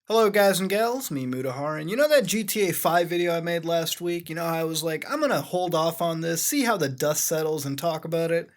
Hello guys and gals, me Mudahar, and you know that GTA 5 video I made last week? You know how I was like, I'm gonna hold off on this, see how the dust settles and talk about it?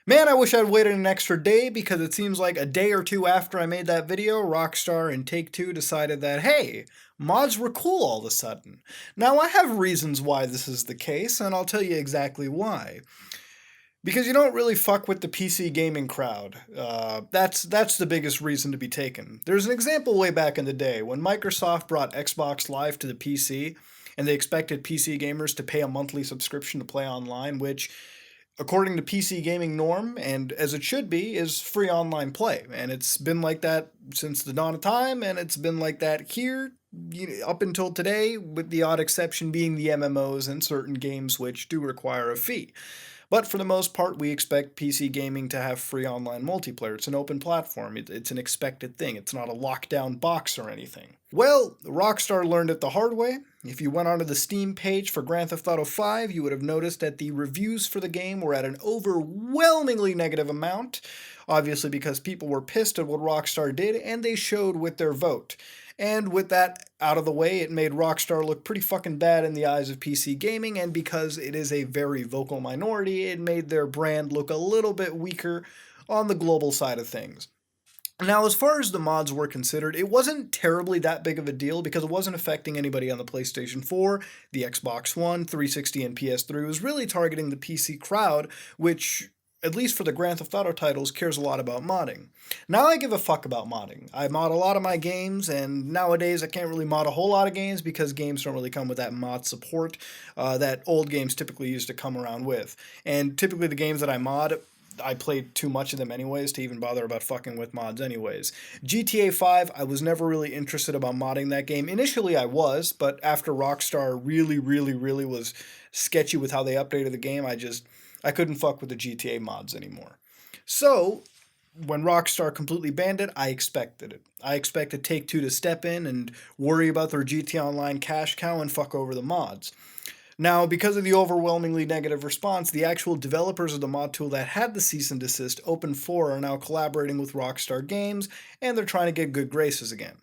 Man, I wish I'd waited an extra day because it seems like a day or two after I made that video, Rockstar and Take-Two decided that, hey, mods were cool all of a sudden. Now I have reasons why this is the case, and I'll tell you exactly why. Because you don't really fuck with the PC gaming crowd. That's the biggest reason to be taken. There's an example way back in the day when Microsoft brought Xbox Live to the PC, and they expected PC gamers to pay a monthly subscription to play online, which, according to PC gaming norm, and as it should be, is free online play. And it's been like that since the dawn of time, and it's been like that here up until today, with the odd exception being the MMOs and certain games which do require a fee. But for the most part, we expect PC gaming to have free online multiplayer. It's an open platform. It's an expected thing. It's not a lockdown box or anything. Well, Rockstar learned it the hard way. If you went onto the Steam page for Grand Theft Auto 5, you would have noticed that the reviews for the game were at an overwhelmingly negative amount, obviously because people were pissed at what Rockstar did, and they showed with their vote. And with that out of the way, it made Rockstar look pretty fucking bad in the eyes of PC gaming, and because it is a very vocal minority, it made their brand look a little bit weaker on the global side of things. Now, as far as the mods were considered, it wasn't terribly that big of a deal because it wasn't affecting anybody on the PlayStation 4, the Xbox One, 360, and PS3. It was really targeting the PC crowd, which, at least for the Grand Theft Auto titles, cares a lot about modding. Now I give a fuck about modding. I mod a lot of my games, and nowadays I can't really mod a whole lot of games because games don't really come with that mod support that old games typically used to come around with. And typically the games that I mod, I played too much of them anyways to even bother about fucking with mods anyways. GTA 5, I was never really interested about modding that game. Initially I was, but after Rockstar really was sketchy with how they updated the game, I couldn't fuck with the GTA mods anymore. So, when Rockstar completely banned it, I expected it. I expected Take-Two to step in and worry about their GTA Online cash cow and fuck over the mods. Now, because of the overwhelmingly negative response, the actual developers of the mod tool that had the cease and desist open for are now collaborating with Rockstar Games, and they're trying to get good graces again.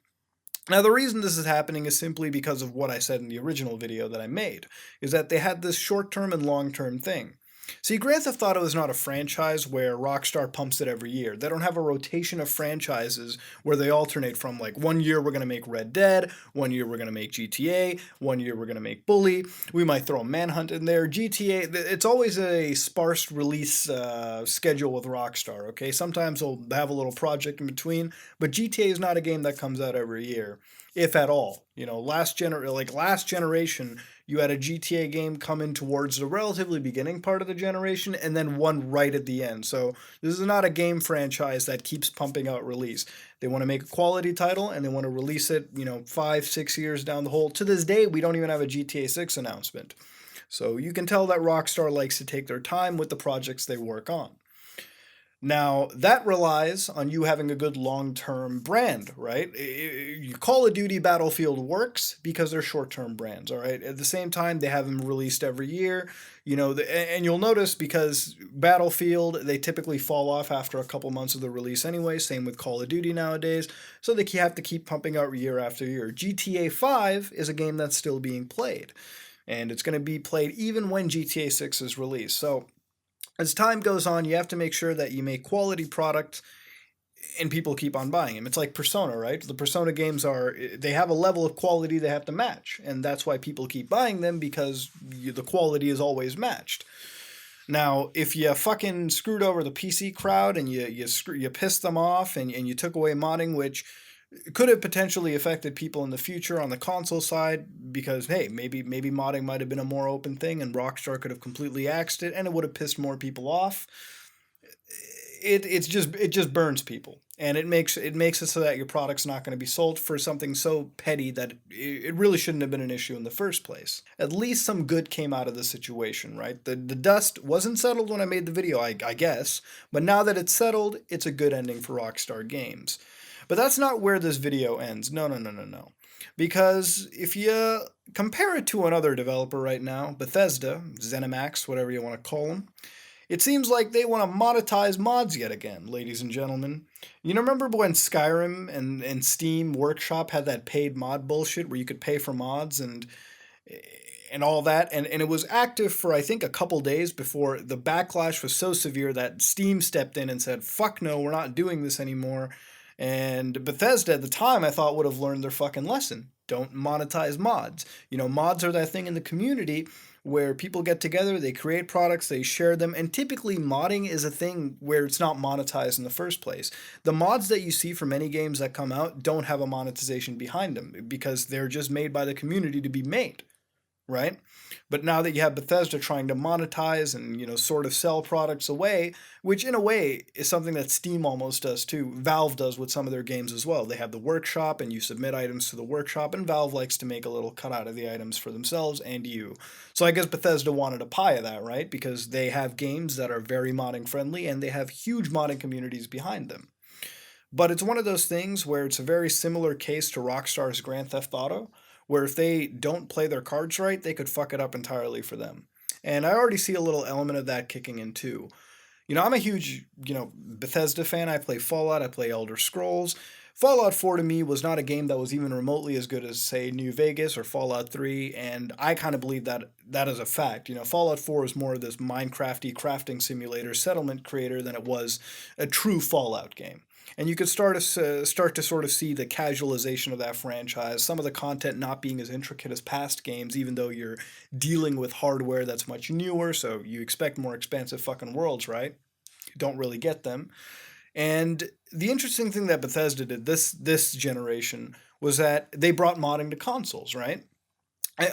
Now, the reason this is happening is simply because of what I said in the original video that I made, is that they had this short-term and long-term thing. See, Grand Theft Auto is not a franchise where Rockstar pumps it every year. They don't have a rotation of franchises where they alternate from like 1 year we're going to make Red Dead, 1 year we're going to make GTA, 1 year we're going to make Bully. We might throw Manhunt in there. GTA, it's always a sparse release schedule with Rockstar, okay? Sometimes they'll have a little project in between, but GTA is not a game that comes out every year, if at all. You know, last generation, you had a GTA game come in towards the relatively beginning part of the generation and then one right at the end. So this is not a game franchise that keeps pumping out release. They want to make a quality title and they want to release it, 5, 6 years down the hole. To this day, we don't even have a GTA 6 announcement. So you can tell that Rockstar likes to take their time with the projects they work on. Now, that relies on you having a good long-term brand, right? Call of Duty Battlefield works because they're short-term brands, all right? At the same time, they have them released every year, and you'll notice because Battlefield, they typically fall off after a couple months of the release anyway, same with Call of Duty nowadays, so they have to keep pumping out year after year. GTA 5 is a game that's still being played, and it's going to be played even when GTA 6 is released, so as time goes on, you have to make sure that you make quality products and people keep on buying them. It's like Persona, right? The Persona games they have a level of quality they have to match, and that's why people keep buying them because the quality is always matched. Now, if you fucking screwed over the PC crowd and you pissed them off and you took away modding, which could have potentially affected people in the future on the console side because, hey, maybe modding might have been a more open thing and Rockstar could have completely axed it and it would have pissed more people off. It just burns people, and it makes it so that your product's not going to be sold for something so petty that it really shouldn't have been an issue in the first place. At least some good came out of the situation, right? The dust wasn't settled when I made the video, I guess, but now that it's settled, it's a good ending for Rockstar Games. But that's not where this video ends. No. Because if you compare it to another developer right now, Bethesda, ZeniMax, whatever you want to call them, It seems like they want to monetize mods yet again, ladies and gentlemen. You know, remember when Skyrim and Steam Workshop had that paid mod bullshit where you could pay for mods and all that, and it was active for I think a couple days before the backlash was so severe that Steam stepped in and said, "Fuck no, we're not doing this anymore." And Bethesda at the time I thought would have learned their fucking lesson. Don't monetize mods. You know, mods are that thing in the community where people get together, they create products, they share them, and typically modding is a thing where it's not monetized in the first place. The mods that you see for many games that come out don't have a monetization behind them because they're just made by the community to be made, right? But now that you have Bethesda trying to monetize and, you know, sort of sell products away, which in a way is something that Steam almost does too. Valve does with some of their games as well. They have the workshop and you submit items to the workshop, and Valve likes to make a little cut out of the items for themselves and you. So I guess Bethesda wanted a pie of that, right? Because they have games that are very modding friendly and they have huge modding communities behind them. But it's one of those things where it's a very similar case to Rockstar's Grand Theft Auto, where if they don't play their cards right, they could fuck it up entirely for them. And I already see a little element of that kicking in too. You know, I'm a huge, Bethesda fan. I play Fallout, I play Elder Scrolls. Fallout 4 to me was not a game that was even remotely as good as, say, New Vegas or Fallout 3, and I kind of believe that is a fact. You know, Fallout 4 is more of this Minecrafty crafting simulator settlement creator than it was a true Fallout game. And you could start to sort of see the casualization of that franchise, some of the content not being as intricate as past games, even though you're dealing with hardware that's much newer, so you expect more expansive fucking worlds, right? You don't really get them. And the interesting thing that Bethesda did this generation was that they brought modding to consoles, right?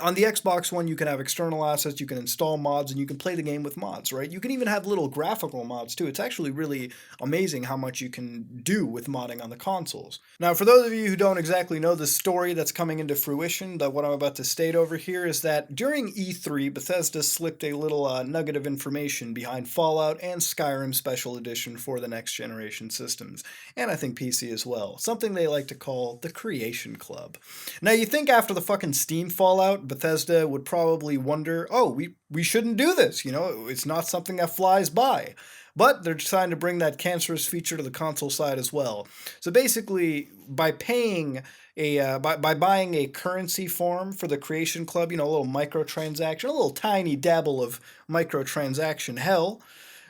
On the Xbox One, you can have external assets, you can install mods, and you can play the game with mods, right? You can even have little graphical mods too. It's actually really amazing how much you can do with modding on the consoles. Now, for those of you who don't exactly know the story that's coming into fruition, that what I'm about to state over here is that during E3, Bethesda slipped a little nugget of information behind Fallout and Skyrim Special Edition for the next generation systems, and I think PC as well. Something they like to call the Creation Club. Now, you think after the fucking Steam Fallout, Bethesda would probably wonder, oh, we shouldn't do this, it's not something that flies by. But they're trying to bring that cancerous feature to the console side as well. So basically, by paying by buying a currency form for the Creation Club, a little microtransaction, a little tiny dabble of microtransaction hell,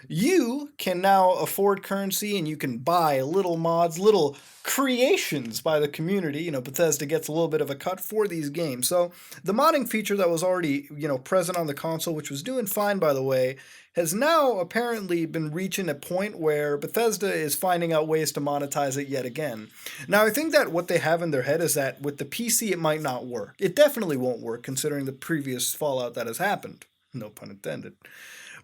you can now afford currency and you can buy little mods, little creations by the community. Bethesda gets a little bit of a cut for these games. So the modding feature that was already, present on the console, which was doing fine, by the way, has now apparently been reaching a point where Bethesda is finding out ways to monetize it yet again. Now, I think that what they have in their head is that with the PC, it might not work. It definitely won't work considering the previous Fallout that has happened. No pun intended.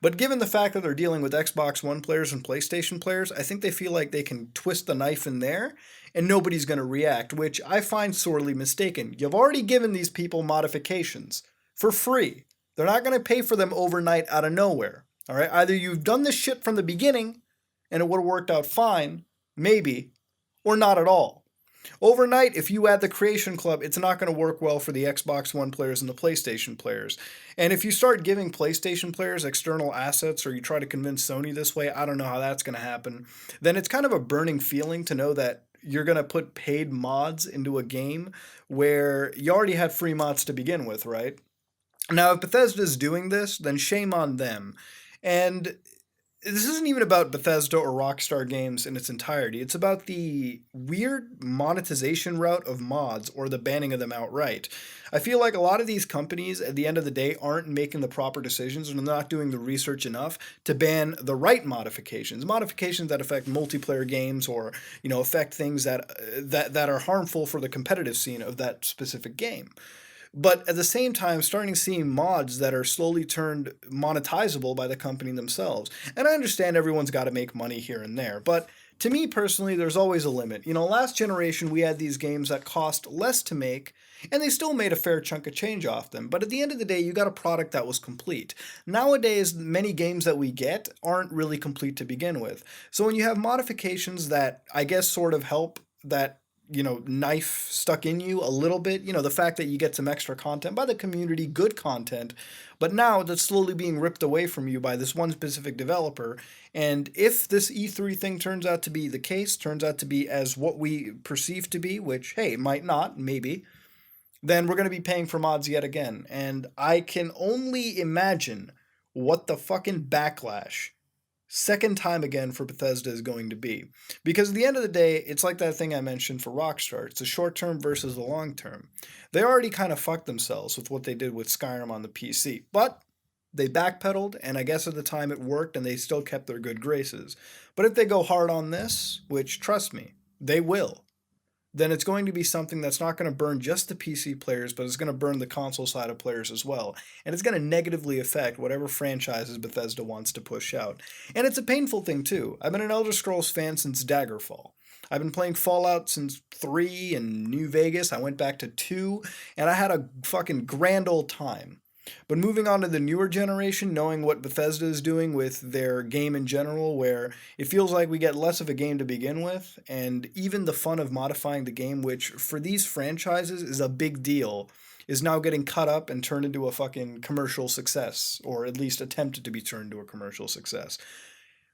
But given the fact that they're dealing with Xbox One players and PlayStation players, I think they feel like they can twist the knife in there and nobody's going to react, which I find sorely mistaken. You've already given these people modifications for free. They're not going to pay for them overnight out of nowhere. All right? Either you've done this shit from the beginning and it would have worked out fine, maybe, or not at all. Overnight, if you add the Creation Club, it's not going to work well for the Xbox One players and the PlayStation players. And if you start giving PlayStation players external assets, or you try to convince Sony this way, I don't know how that's going to happen, then it's kind of a burning feeling to know that you're going to put paid mods into a game where you already had free mods to begin with, right? Now, if Bethesda's doing this, then shame on them. And this isn't even about Bethesda or Rockstar games in its entirety. It's about the weird monetization route of mods or the banning of them outright. I feel like a lot of these companies at the end of the day aren't making the proper decisions and they're not doing the research enough to ban the right modifications. Modifications that affect multiplayer games or, affect things that are harmful for the competitive scene of that specific game. But at the same time, starting seeing mods that are slowly turned monetizable by the company themselves. And I understand everyone's got to make money here and there, but to me personally, there's always a limit. Last generation, we had these games that cost less to make, and they still made a fair chunk of change off them. But at the end of the day, you got a product that was complete. Nowadays, many games that we get aren't really complete to begin with. So when you have modifications that I guess sort of help that knife stuck in you a little bit. The fact that you get some extra content by the community, good content, but now that's slowly being ripped away from you by this one specific developer. And if this E3 thing turns out to be the case, turns out to be as what we perceive to be, which, hey, might not, maybe, then we're going to be paying for mods yet again. And I can only imagine what the fucking backlash second time again for Bethesda is going to be. Because at the end of the day, it's like that thing I mentioned for Rockstar. It's the short term versus the long term. They already kind of fucked themselves with what they did with Skyrim on the PC. But they backpedaled, and I guess at the time it worked, and they still kept their good graces. But if they go hard on this, which, trust me, they will, then it's going to be something that's not going to burn just the PC players, but it's going to burn the console side of players as well. And it's going to negatively affect whatever franchises Bethesda wants to push out. And it's a painful thing too. I've been an Elder Scrolls fan since Daggerfall. I've been playing Fallout since 3 and New Vegas. I went back to 2, and I had a fucking grand old time. But moving on to the newer generation, knowing what Bethesda is doing with their game in general, where it feels like we get less of a game to begin with, and even the fun of modifying the game, which for these franchises is a big deal, is now getting cut up and turned into a fucking commercial success, or at least attempted to be turned into a commercial success.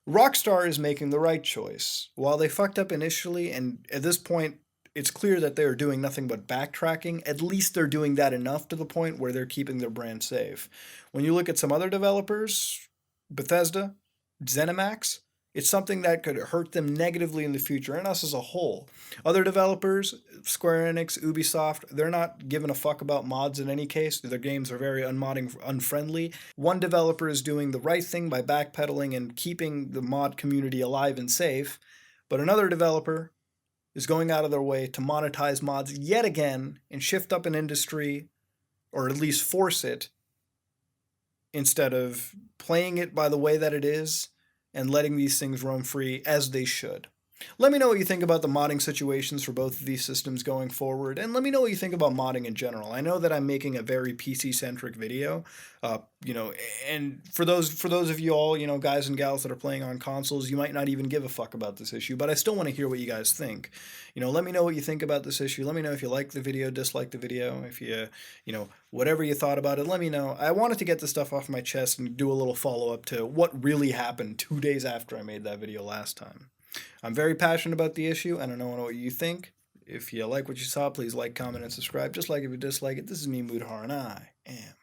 Rockstar is making the right choice. While they fucked up initially, and at this point, it's clear that they are doing nothing but backtracking. At least they're doing that enough to the point where they're keeping their brand safe. When you look at some other developers, Bethesda, ZeniMax, it's something that could hurt them negatively in the future, and us as a whole. Other developers, Square Enix, Ubisoft, they're not giving a fuck about mods in any case. Their games are very unmodding unfriendly. One developer is doing the right thing by backpedaling and keeping the mod community alive and safe, but another developer is going out of their way to monetize mods yet again and shift up an industry, or at least force it, instead of playing it by the way that it is and letting these things roam free as they should. Let me know what you think about the modding situations for both of these systems going forward, and let me know what you think about modding in general. I know that I'm making a very PC-centric video, and for those of you all, guys and gals that are playing on consoles, you might not even give a fuck about this issue, but I still want to hear what you guys think. Let me know what you think about this issue. Let me know if you like the video, dislike the video, if you, whatever you thought about it, let me know. I wanted to get this stuff off my chest and do a little follow-up to what really happened 2 days after I made that video last time. I'm very passionate about the issue, and I don't know what you think. If you like what you saw, please like, comment, and subscribe. Just like if you dislike it, this is me, Mudahar, and I am